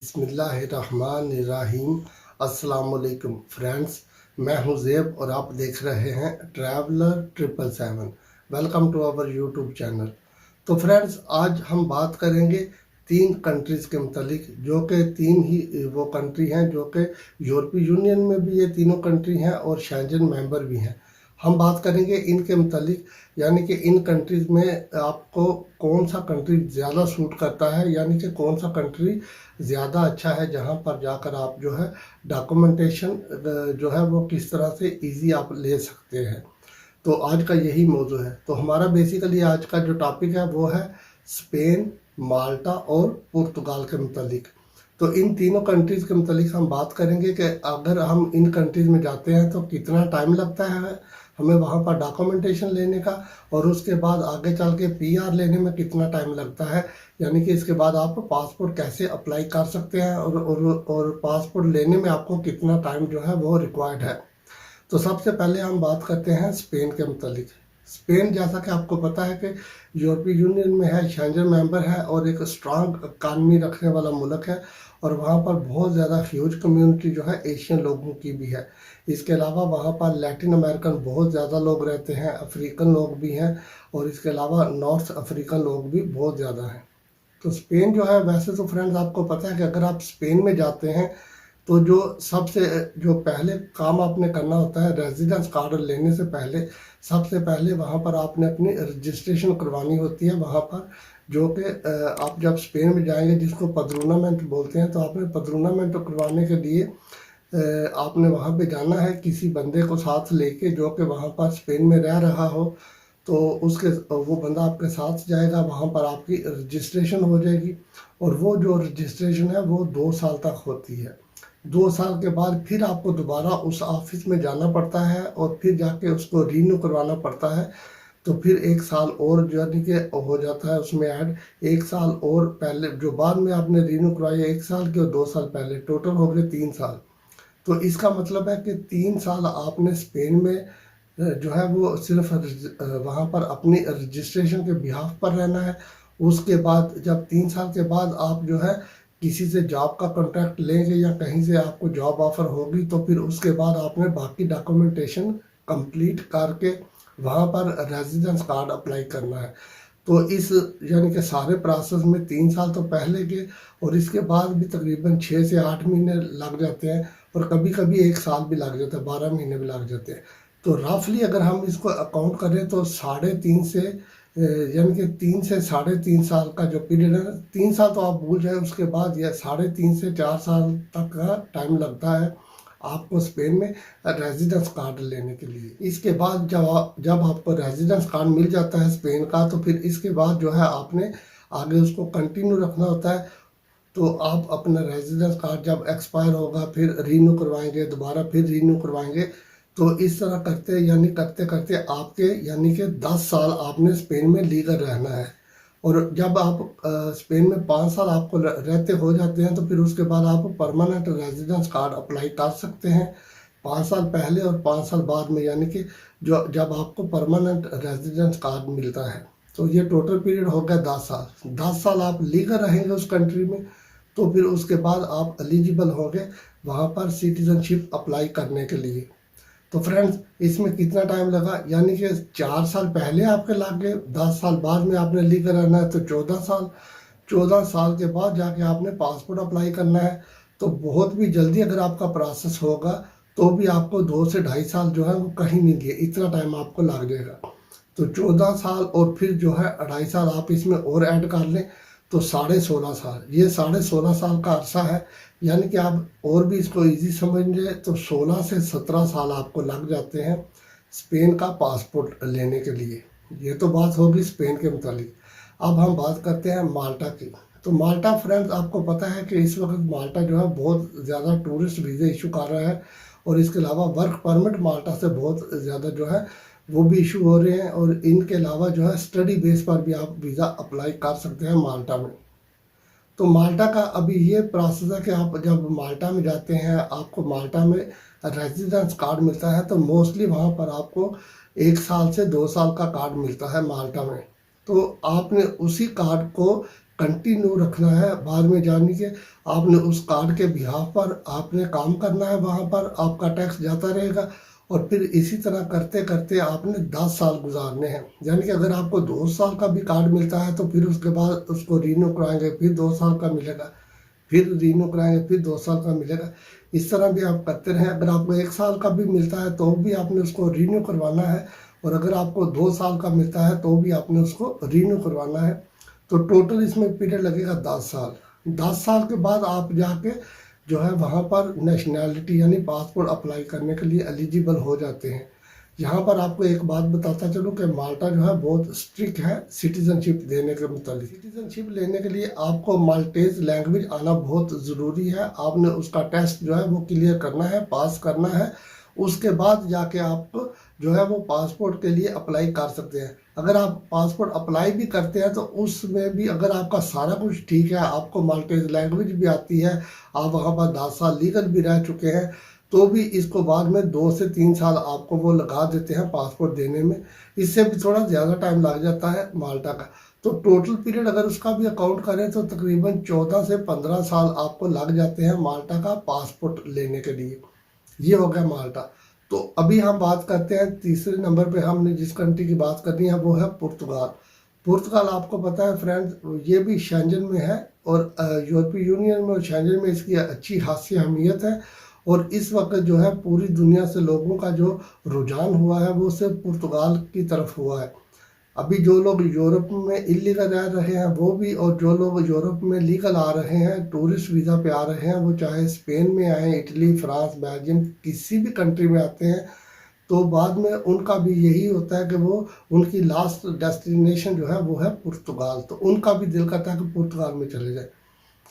बिस्मिल्लाहिर्रहमानिर्रहीम। अस्सलाम वालेकुम फ्रेंड्स, मैं हूं ज़ेब और आप देख रहे हैं traveller 777। Welcome to our YouTube channel. तो फ्रेंड्स, आज हम बात करेंगे तीन कंट्रीज़ के मतलब, जो कि तीन ही वो कंट्री हैं जो कि यूरोपीय यूनियन में भी ये तीनों कंट्री हैं और शेंजन मेंबर भी हैं। हम बात करेंगे इनके मतलब, यानी कि इन कंट्रीज़ में आपको कौन सा कंट्री ज़्यादा सूट करता है, यानी कि कौन सा कंट्री ज़्यादा अच्छा है जहाँ पर जाकर आप जो है डॉक्यूमेंटेशन जो है वो किस तरह से इजी आप ले सकते हैं। तो आज का यही मौजू है। तो हमारा बेसिकली आज का जो टॉपिक है वो है स्पेन, माल्टा और पुर्तगाल के मतलब। तो इन तीनों कंट्रीज़ के मतलब हम बात करेंगे कि अगर हम इन कंट्रीज़ में जाते हैं तो कितना टाइम लगता है हमें वहाँ पर डॉक्यूमेंटेशन लेने का, और उसके बाद आगे चल के पीआर लेने में कितना टाइम लगता है, यानी कि इसके बाद आप पासपोर्ट कैसे अप्लाई कर सकते हैं और पासपोर्ट लेने में आपको कितना टाइम जो है वो रिक्वायर्ड है। तो सबसे पहले हम बात करते हैं स्पेन के मतलब। स्पेन, जैसा कि आपको पता है कि यूरोपीय यूनियन में है, शेंजन मेंबर है और एक स्ट्रांग इकानमी रखने वाला मुल्क है, और वहाँ पर बहुत ज़्यादा ह्यूज कम्युनिटी जो है एशियन लोगों की भी है। इसके अलावा वहाँ पर लैटिन अमेरिकन बहुत ज़्यादा लोग रहते हैं, अफ्रीकन लोग भी हैं, और इसके अलावा नॉर्थ अफ्रीकन लोग भी बहुत ज़्यादा हैं। तो स्पेन जो है, वैसे तो फ्रेंड्स आपको पता है कि अगर आप स्पेन में जाते हैं तो जो पहले काम आपने करना होता है, रेजिडेंस कार्ड लेने से पहले सबसे पहले वहाँ पर आपने अपनी रजिस्ट्रेशन करवानी होती है वहाँ पर, जो कि आप जब स्पेन में जाएंगे जिसको पद्रोनामेंट बोलते हैं, तो आपने पद्रोनामेंट करवाने के लिए आपने वहाँ पे जाना है किसी बंदे को साथ लेके जो कि वहाँ पर स्पेन में रह रहा हो। तो उसके वो बंदा आपके साथ जाएगा, वहाँ पर आपकी रजिस्ट्रेशन हो जाएगी, और वो जो रजिस्ट्रेशन है वो 2 साल तक होती है। 2 साल के बाद फिर आपको दोबारा उस ऑफिस में जाना पड़ता है और फिर जाके उसको रीन्यू करवाना पड़ता है। तो फिर 1 साल और यानी कि हो जाता है उसमें ऐड, 1 साल और पहले जो बाद में आपने रीन्यू करवाई 1 साल की और 2 साल पहले, टोटल हो गए 3 साल। तो इसका मतलब है कि 3 साल आपने स्पेन में जो है वो सिर्फ वहाँ पर अपनी रजिस्ट्रेशन के बिहाफ पर रहना है। उसके बाद जब 3 साल के बाद आप जो है किसी से जॉब का कॉन्ट्रैक्ट लेंगे या कहीं से आपको जॉब ऑफर होगी, तो फिर उसके बाद आपने बाकी डॉक्यूमेंटेशन कंप्लीट करके वहाँ पर रेजिडेंस कार्ड अप्लाई करना है। तो इस यानी कि सारे प्रोसेस में 3 साल तो पहले के, और इसके बाद भी तकरीबन 6 से 8 महीने लग जाते हैं, और कभी कभी 1 साल भी लग जाता है, 12 महीने भी लग जाते हैं। तो रफली अगर हम इसको अकाउंट करें तो 3.5 से यानी कि 3 से 3.5 साल का जो पीरियड है, 3 साल तो आप भूल जाए, उसके बाद यह 3.5 से 4 साल तक का टाइम लगता है आपको स्पेन में रेजिडेंस कार्ड लेने के लिए। इसके बाद जब आपको रेजिडेंस कार्ड मिल जाता है स्पेन का, तो फिर इसके बाद जो है आपने आगे उसको कंटिन्यू रखना होता है। तो आप अपना रेजिडेंस कार्ड जब एक्सपायर होगा फिर रीन्यू करवाएंगे, दोबारा फिर रीन्यू करवाएंगे। तो इस तरह करते यानी करते करते आपके यानी कि 10 साल आपने स्पेन में लीगल रहना है। और जब आप स्पेन में 5 साल आपको रहते हो जाते हैं, तो फिर उसके बाद आप परमानेंट रेजिडेंस कार्ड अप्लाई कर सकते हैं 5 साल पहले और 5 साल बाद में, यानी कि जो जब आपको परमानेंट रेजिडेंस कार्ड मिलता है। तो ये टोटल पीरियड हो गया 10 साल। 10 साल आप लीगल रहेंगे उस कंट्री में, तो फिर उसके बाद आप एलिजिबल होंगे वहाँ पर सिटीजनशिप अप्लाई करने के लिए। तो फ्रेंड्स, इसमें कितना टाइम लगा, यानी कि 4 साल पहले आपके लग गए, 10 साल बाद में आपने लीगल रहना है तो 14 साल। 14 साल के बाद जाके आपने पासपोर्ट अप्लाई करना है। तो बहुत भी जल्दी अगर आपका प्रोसेस होगा तो भी आपको 2 से 2.5 साल जो है वो कहीं नहीं गए, इतना टाइम आपको लग जाएगा। तो 14 साल और फिर जो है 2.5 साल आप इसमें और ऐड कर लें, तो 16.5 साल, ये 16.5 साल का अरसा है। यानी कि आप और भी इसको इजी समझेंगे तो 16 से 17 साल आपको लग जाते हैं स्पेन का पासपोर्ट लेने के लिए। ये तो बात होगी स्पेन के मुतालिक। अब हम बात करते हैं माल्टा की। तो माल्टा फ्रेंड्स, आपको पता है कि इस वक्त माल्टा जो है बहुत ज़्यादा टूरिस्ट वीज़े इशू कर रहा है, और इसके अलावा वर्क परमिट माल्टा से बहुत ज़्यादा जो है वो भी इशू हो रहे हैं, और इनके अलावा जो है स्टडी बेस पर भी आप वीज़ा अप्लाई कर सकते हैं माल्टा में। तो माल्टा का अभी ये प्रोसेस है कि आप जब माल्टा में जाते हैं, आपको माल्टा में रेजिडेंस कार्ड मिलता है, तो मोस्टली वहाँ पर आपको 1 साल से 2 साल का कार्ड मिलता है माल्टा में। तो आपने उसी कार्ड को कंटिन्यू रखना है। बाद में जाने के आपने उस कार्ड के बिहाफ पर आपने काम करना है, वहाँ पर आपका टैक्स जाता रहेगा और फिर इसी तरह करते करते आपने 10 साल गुजारने हैं। यानी कि अगर आपको 2 साल का भी कार्ड मिलता है तो फिर उसके बाद उसको रीन्यू कराएंगे, फिर 2 साल का मिलेगा, फिर रीन्यू कराएंगे, फिर 2 साल का मिलेगा। इस तरह भी आप करते रहें। अगर आपको 1 साल का भी मिलता है तो भी आपने उसको रीन्यू करवाना है, और अगर आपको 2 साल का मिलता है तो भी आपने उसको रीन्यू करवाना है। तो टोटल इसमें पीरियड लगेगा 10 साल। 10 साल के बाद आप जाके जो है वहाँ पर नेशनैलिटी यानी पासपोर्ट अप्लाई करने के लिए एलिजिबल हो जाते हैं। यहाँ पर आपको एक बात बताता चलूँ कि माल्टा जो है बहुत स्ट्रिक्ट है सिटीजनशिप देने के मुताबिक। सिटीजनशिप लेने के लिए आपको माल्टेज लैंग्वेज आना बहुत ज़रूरी है। आपने उसका टेस्ट जो है वो क्लियर करना है, पास करना है। उसके बाद जाके आप जो है वो पासपोर्ट के लिए अप्लाई कर सकते हैं। अगर आप पासपोर्ट अप्लाई भी करते हैं तो उसमें भी अगर आपका सारा कुछ ठीक है, आपको माल्टेज लैंग्वेज भी आती है, आप वहाँ पर 10 साल लीगल भी रह चुके हैं, तो भी इसको बाद में 2 से 3 साल आपको वो लगा देते हैं पासपोर्ट देने में। इससे भी थोड़ा ज़्यादा टाइम लग जाता है माल्टा का। तो टोटल पीरियड अगर उसका भी अकाउंट करें तो तकरीबन 14 से 15 साल आपको लग जाते हैं माल्टा का पासपोर्ट लेने के लिए। ये हो गया माल्टा। तो अभी हम बात करते हैं तीसरे नंबर पे हमने जिस कंट्री की बात करनी है वो है पुर्तगाल। पुर्तगाल आपको पता है फ्रेंड्स, ये भी शेंजन में है और यूरोपीय यूनियन में और शेंजन में इसकी अच्छी खासी अहमियत है। और इस वक्त जो है पूरी दुनिया से लोगों का जो रुझान हुआ है वो सिर्फ पुर्तगाल की तरफ हुआ है। अभी जो लोग यूरोप में इलीगल रह रहे हैं वो भी, और जो लोग यूरोप में लीगल आ रहे हैं, टूरिस्ट वीज़ा पे आ रहे हैं, वो चाहे स्पेन में आए, इटली, फ्रांस, बेल्जियम, किसी भी कंट्री में आते हैं, तो बाद में उनका भी यही होता है कि वो उनकी लास्ट डेस्टिनेशन जो है वो है पुर्तगाल। तो उनका भी दिल करता है कि पुर्तगाल में चले जाए।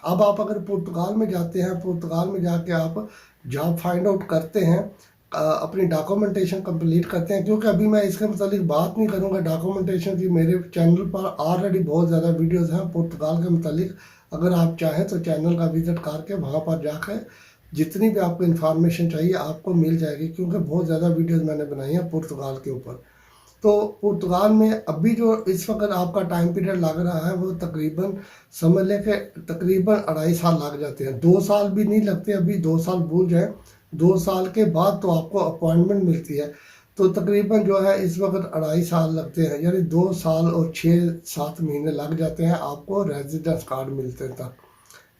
अब आप अगर पुर्तगाल में जाते हैं, पुर्तगाल में जाके आप जॉब फाइंड आउट करते हैं, अपनी डॉक्यूमेंटेशन कंप्लीट करते हैं, क्योंकि अभी मैं इसके मतलब बात नहीं करूंगा डॉक्यूमेंटेशन की। मेरे चैनल पर ऑलरेडी बहुत ज़्यादा वीडियोस हैं पुर्तगाल के मतलब। अगर आप चाहें तो चैनल का विजिट करके वहाँ पर जाकर जितनी भी आपको इन्फॉर्मेशन चाहिए आपको मिल जाएगी, क्योंकि बहुत ज़्यादा वीडियोस मैंने बनाई हैं पुर्तगाल के ऊपर। तो पुर्तगाल में अभी जो इस वक्त आपका टाइम पीरियड लग रहा है वो तकरीबन समझ लें कि तकरीबन 2.5 साल लग जाते हैं। 2 साल भी नहीं लगते, अभी 2 साल भूल जाए। 2 साल के बाद तो आपको अपॉइंटमेंट मिलती है। तो तकरीबन जो है इस वक्त 2.5 साल लगते हैं, यानी 2 साल और 6-7 महीने लग जाते हैं आपको रेजिडेंस कार्ड मिलते तक।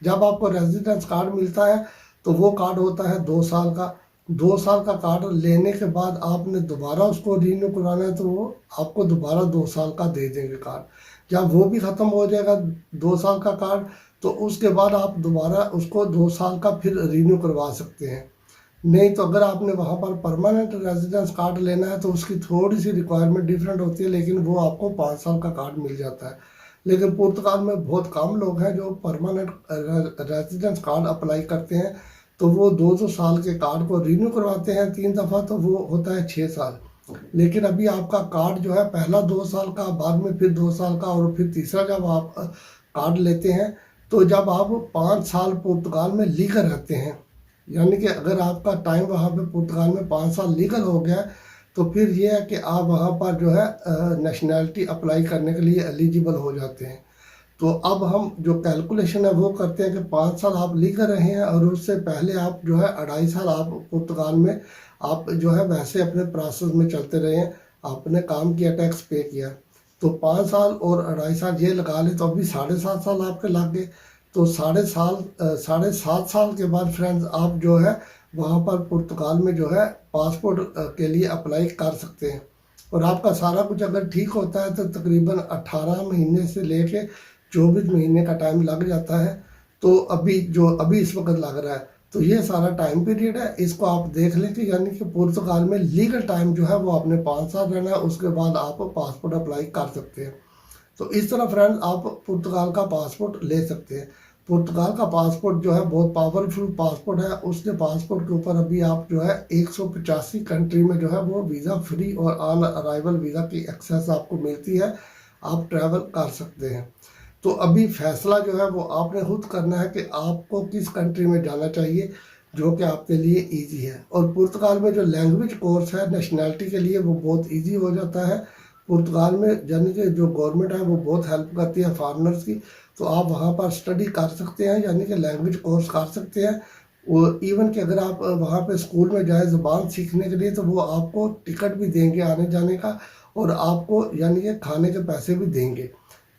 जब आपको रेजिडेंस कार्ड मिलता है तो वो कार्ड होता है 2 साल का। 2 साल का कार्ड लेने के बाद आपने दोबारा उसको रीन्यू कराना है तो वो आपको दोबारा 2 साल का दे देंगे कार्ड। जब वो भी ख़त्म हो जाएगा 2 साल का कार्ड, तो उसके बाद आप दोबारा उसको 2 साल का फिर रीन्यू करवा सकते हैं। नहीं तो अगर आपने वहाँ पर परमानेंट रेजिडेंस कार्ड लेना है तो उसकी थोड़ी सी रिक्वायरमेंट डिफरेंट होती है, लेकिन वो आपको 5 साल का कार्ड मिल जाता है। लेकिन पुर्तगाल में बहुत कम लोग हैं जो परमानेंट रेजिडेंस कार्ड अप्लाई करते हैं, तो वो 2-2 साल के कार्ड को रीन्यू करवाते हैं 3 दफ़ा, तो वो होता है 6 साल। लेकिन अभी आपका कार्ड जो है पहला 2 साल का, बाद में फिर 2 साल का, और फिर तीसरा जब आप कार्ड लेते हैं तो जब आप 5 साल पुर्तगाल में लीगल रहते हैं, यानी कि अगर आपका टाइम वहाँ पे पुर्तगाल में 5 साल लीगल हो गया तो फिर ये है कि आप वहाँ पर जो है नेशनैलिटी अप्लाई करने के लिए एलिजिबल हो जाते हैं। तो अब हम जो कैलकुलेशन है वो करते हैं कि 5 साल आप लीगल रहे हैं और उससे पहले आप जो है 2.5 साल आप पुर्तगाल में आप जो है वैसे अपने प्रोसेस में चलते रहे हैं, आपने काम किया, टैक्स पे किया। तो 5 साल और 2.5 साल ये लगा ले तो अभी 7.5 साल आपके लग गए। तो 7.5 साल के बाद फ्रेंड्स आप जो है वहाँ पर पुर्तगाल में जो है पासपोर्ट के लिए अप्लाई कर सकते हैं। और आपका सारा कुछ अगर ठीक होता है तो तकरीबन 18 महीने से लेके 24 महीने का टाइम लग जाता है। तो अभी इस वक्त लग रहा है, तो ये सारा टाइम पीरियड है, इसको आप देख लें कि यानी कि पुर्तगाल में लीगल टाइम जो है वो आपने 5 साल रहना है, उसके बाद आप पासपोर्ट अप्लाई कर सकते हैं। तो इस तरह फ्रेंड्स आप पुर्तगाल का पासपोर्ट ले सकते हैं। पुर्तगाल का पासपोर्ट जो है बहुत पावरफुल पासपोर्ट है। उसके पासपोर्ट के ऊपर अभी आप जो है 185 कंट्री में जो है वो वीज़ा फ्री और ऑन अराइवल वीज़ा की एक्सेस आपको मिलती है, आप ट्रैवल कर सकते हैं। तो अभी फैसला जो है वो आपने खुद करना है कि आपको किस कंट्री में जाना चाहिए जो कि आपके लिए इजी है। और पुर्तगाल में जो लैंग्वेज कोर्स है नेशनैलिटी के लिए वो बहुत इजी हो जाता है। पुर्तगाल में यानी कि जो गवर्नमेंट है वो बहुत हेल्प करती है फॉरेनर्स की। तो आप वहाँ पर स्टडी कर सकते हैं, यानी कि लैंग्वेज कोर्स कर सकते हैं। वो इवन कि अगर आप वहाँ पे स्कूल में जाए ज़ुबान सीखने के लिए, तो वो आपको टिकट भी देंगे आने जाने का, और आपको यानी कि खाने के पैसे भी देंगे।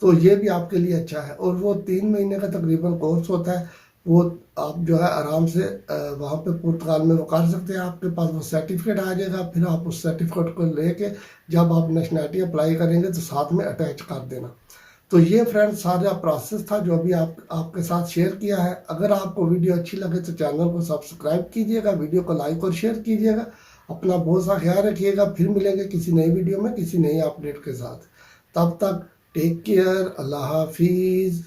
तो ये भी आपके लिए अच्छा है। और वो 3 महीने का तकरीबन कोर्स होता है। वो आप जो है आराम से वहाँ पे पुर्तगाल में वो कर सकते हैं। आपके पास वो सर्टिफिकेट आ जाएगा, फिर आप उस सर्टिफिकेट को लेके जब आप नेशनैलिटी अप्लाई करेंगे तो साथ में अटैच कर देना। तो ये फ्रेंड्स सारा प्रोसेस था जो अभी आपके साथ शेयर किया है। अगर आपको वीडियो अच्छी लगे तो चैनल को सब्सक्राइब कीजिएगा, वीडियो को लाइक और शेयर कीजिएगा। अपना बहुत सा ख्याल रखिएगा। फिर मिलेंगे किसी नई वीडियो में किसी नई अपडेट के साथ। तब तक टेक केयर, अल्लाह हाफिज़।